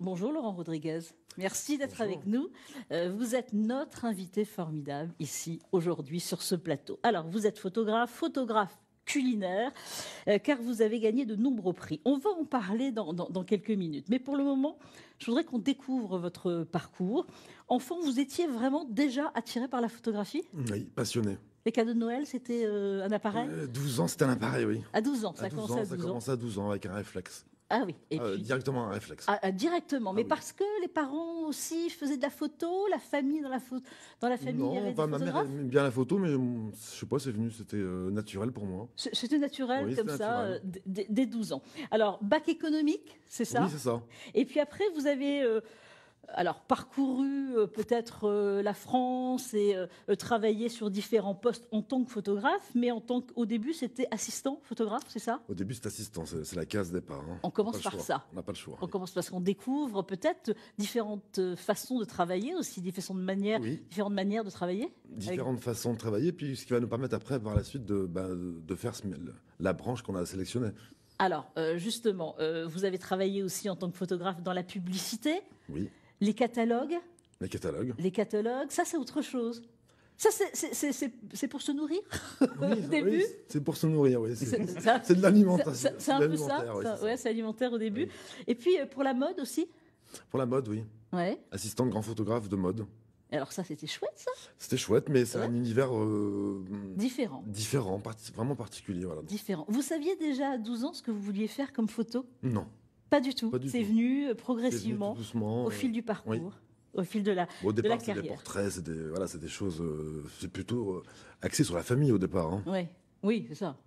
Bonjour Laurent Rodriguez, merci d'être avec nous. Vous êtes notre invité formidable ici aujourd'hui sur ce plateau. Alors vous êtes photographe culinaire, car vous avez gagné de nombreux prix. On va en parler dans quelques minutes. Mais pour le moment, je voudrais qu'on découvre votre parcours. Enfant, vous étiez vraiment déjà attiré par la photographie ? Oui, passionné. Les cadeaux de Noël, c'était un appareil ? 12 ans, c'était un appareil, oui. À 12 ans, ça a À 12 commencé ans, à ça 12 ans. commence à 12 ans avec un réflexe. Ah oui, et puis... Directement un réflexe. Directement, mais oui. parce que les parents aussi faisaient de la photo, la famille dans la famille, il y avait des ma mère photographes. aimait bien la photo, mais je sais pas, c'était naturel pour moi. C'était naturel Oui, comme c'était ça, naturel. dès 12 ans. Alors, bac économique, c'est ça ? Oui, c'est ça. Et puis après, vous avez parcouru peut-être la France et travaillé sur différents postes en tant que photographe, mais au début, c'était assistant photographe, c'est ça ? Au début, c'est assistant, c'est la case départ. Hein. On commence n'a pas le par choix. ça. On n'a pas le choix. On commence parce qu'on découvre peut-être différentes façons de travailler aussi, différentes manières de travailler. Différentes façons de travailler, puis ce qui va nous permettre après, par la suite, de faire la branche qu'on a sélectionnée. Alors, justement, vous avez travaillé aussi en tant que photographe dans la publicité. Oui. Les catalogues. Les catalogues. Les catalogues, ça c'est autre chose. Ça c'est pour se nourrir Oui, au début. Oui, c'est pour se nourrir, oui. C'est de l'alimentation. C'est un peu ça. C'est alimentaire au début. Oui. Et puis pour la mode aussi. Pour la mode, oui. Ouais. Assistant de grand photographe de mode. Alors ça c'était chouette ça. C'était chouette, mais c'est un univers différent. Différent, vraiment particulier. Voilà. Différent. Vous saviez déjà à 12 ans ce que vous vouliez faire comme photo ? Non. Pas du tout. C'est venu C'est progressivement, venu tout doucement, au fil du parcours, oui. au fil de la carrière. Au départ, c'est des portraits, c'est des choses. C'est plutôt axé sur la famille au départ. Hein. Ouais. Oui, c'est ça.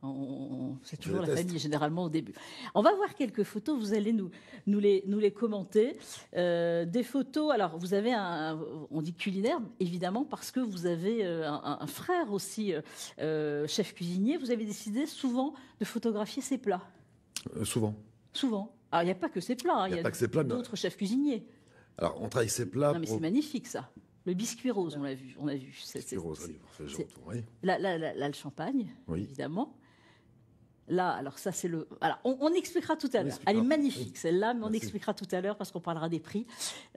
C'est toujours la famille, généralement, au début. On va voir quelques photos, vous allez nous les commenter. Des photos, alors vous avez on dit culinaire, évidemment, parce que vous avez un frère aussi, chef cuisinier. Vous avez décidé souvent de photographier ses plats. Souvent. Souvent. Alors, il n'y a pas que ces plats, il y a d'autres chefs cuisiniers. Alors, on travaille ces plats. Non, mais c'est magnifique, ça. Le biscuit rose, on l'a vu. Biscuit rose, oui. Là, le champagne, évidemment. Là, alors ça, c'est le... Alors, on expliquera tout à l'heure. Elle est magnifique, celle-là, mais on expliquera tout à l'heure parce qu'on parlera des prix.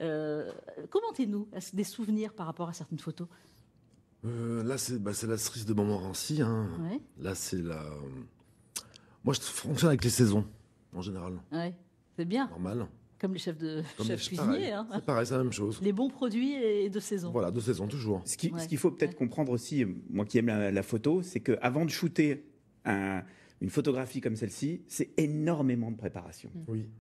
Commentez-nous des souvenirs par rapport à certaines photos. Là, c'est la cerise de Montmorency. Hein. Ouais. Là, c'est la... Moi, je fonctionne avec les saisons, en général. Ouais. C'est bien. Normal. Comme les chefs cuisiniers. Hein. C'est pareil, c'est la même chose. Les bons produits et de saison. Voilà, de saison, toujours. Ce qu'il faut peut-être comprendre aussi, moi qui aime la photo, c'est qu'avant de shooter une photographie comme celle-ci, c'est énormément de préparation. Oui.